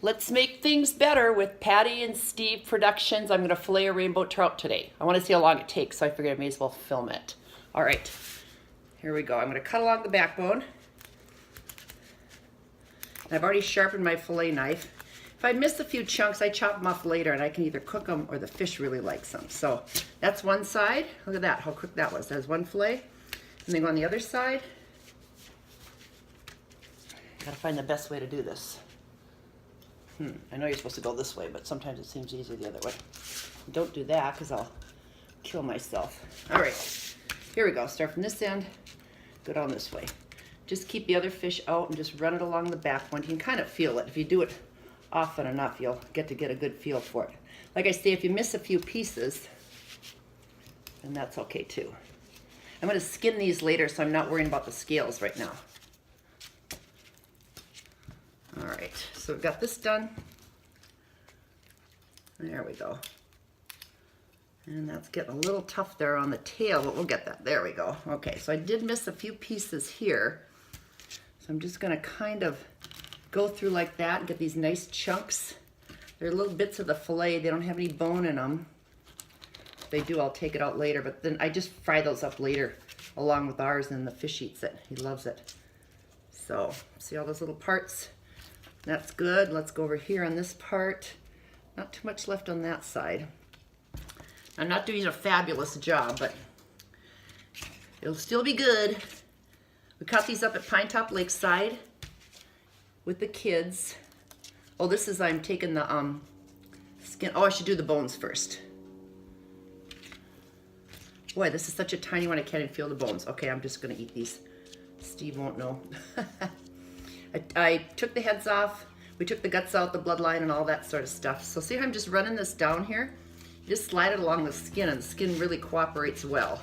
Let's make things better with Patty and Steve Productions. I'm going to fillet a rainbow trout today. I want to see how long it takes, so I figured I may as well film it. All right, here we go. I'm going to cut along the backbone. I've already sharpened my fillet knife. If I miss a few chunks, I chop them off later, and I can either cook them or the fish really likes them. So that's one side. Look at that, how quick that was. There's one fillet. And then go on the other side. Gotta find the best way to do this. I know you're supposed to go this way, but sometimes it seems easier the other way. Don't do that, because I'll kill myself. All right, here we go. Start from this end, go down this way. Just keep the other fish out and just run it along the back one. You can kind of feel it. If you do it often enough, you'll get a good feel for it. Like I say, if you miss a few pieces, then that's okay too. I'm going to skin these later, so I'm not worrying about the scales right now. All right, so we've got this done. There we go. And that's getting a little tough there on the tail, but we'll get that. There we go. Okay, so I did miss a few pieces here. So I'm just gonna kind of go through like that and get these nice chunks. They're little bits of the fillet. They don't have any bone in them. If they do, I'll take it out later, but then I just fry those up later along with ours, and the fish eats it. He loves it. So, see all those little parts? That's good. Let's go over here on this part. Not too much left on that side. I'm not doing a fabulous job, but it'll still be good. We caught these up at Pinetop Lakeside with the kids. Oh, this is, I'm taking the skin. Oh, I should do the bones first. Boy, this is such a tiny one, I can't even feel the bones. Okay, I'm just gonna eat these. Steve won't know. I took the heads off, we took the guts out, the bloodline, and all that sort of stuff. So see how I'm just running this down here? You just slide it along the skin, and the skin really cooperates well.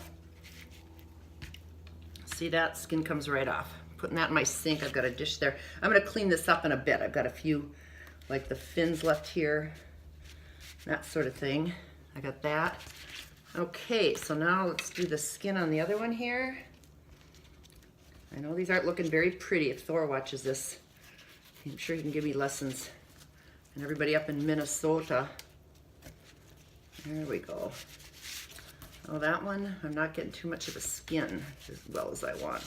See that? Skin comes right off. Putting that in my sink, I've got a dish there. I'm gonna clean this up in a bit. I've got a few, like the fins left here, that sort of thing. I got that. Okay, so now let's do the skin on the other one here. I know these aren't looking very pretty. If Thor watches this, I'm sure he can give me lessons. And everybody up in Minnesota. There we go. Oh, that one, I'm not getting too much of the skin as well as I want.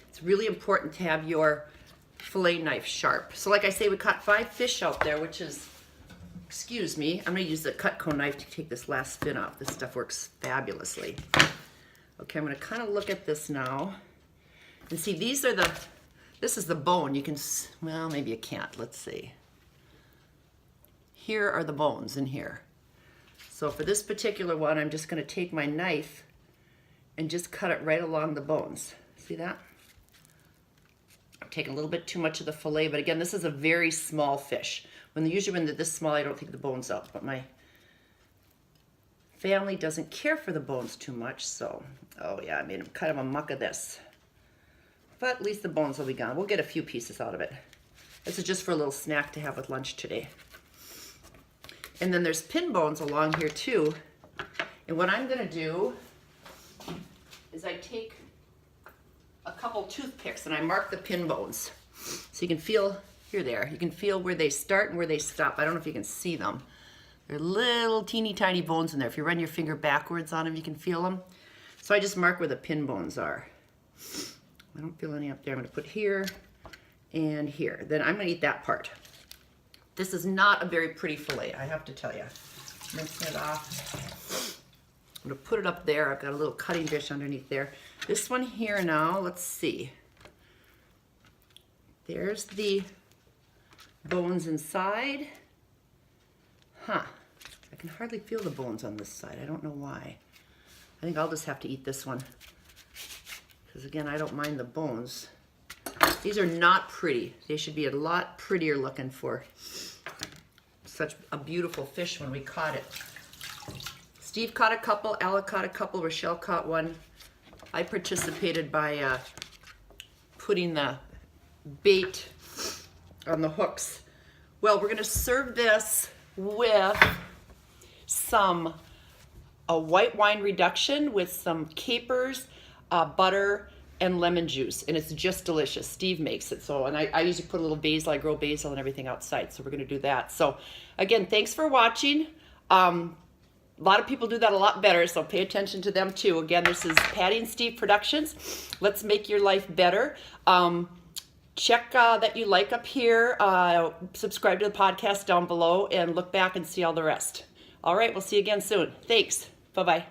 It's really important to have your fillet knife sharp. So like I say, we caught 5 fish out there, which is, excuse me, I'm gonna use the Cutco knife to take this last fin off. This stuff works fabulously. Okay, I'm gonna kind of look at this now. And see, these are this is the bone. You can, well, maybe you can't. Let's see. Here are the bones in here. So for this particular one, I'm just going to take my knife and just cut it right along the bones. See that? I'm taking a little bit too much of the fillet, but again, this is a very small fish. Usually when they're this small, I don't take the bones out, but my family doesn't care for the bones too much, so, oh yeah, I made kind of a muck of this. But at least the bones will be gone. We'll get a few pieces out of it. This is just for a little snack to have with lunch today. And then there's pin bones along here too. And what I'm gonna do is I take a couple toothpicks and I mark the pin bones. So you can feel, here they are, you can feel where they start and where they stop. I don't know if you can see them. They're little teeny tiny bones in there. If you run your finger backwards on them, you can feel them. So I just mark where the pin bones are. I don't feel any up there. I'm gonna put here and here. Then I'm gonna eat that part. This is not a very pretty fillet, I have to tell you. Rinse it off. I'm gonna put it up there. I've got a little cutting dish underneath there. This one here now, let's see. There's the bones inside. Huh, I can hardly feel the bones on this side. I don't know why. I think I'll just have to eat this one. Because again, I don't mind the bones. These are not pretty. They should be a lot prettier looking for such a beautiful fish when we caught it. Steve caught a couple, Ella caught a couple, Rochelle caught one. I participated by putting the bait on the hooks. Well, we're gonna serve this with a white wine reduction with some capers, butter, and lemon juice, and it's just delicious. Steve makes it. So, and I usually put a little basil. I grow basil and everything outside, so we're going to do that. So again, thanks for watching. A lot of people do that a lot better, so pay attention to them too. Again, this is Patty and Steve Productions. Let's make your life better. Check that you like up here, subscribe to the podcast down below, and look back and see all the rest. All right, we'll see you again soon. Thanks. Bye-bye.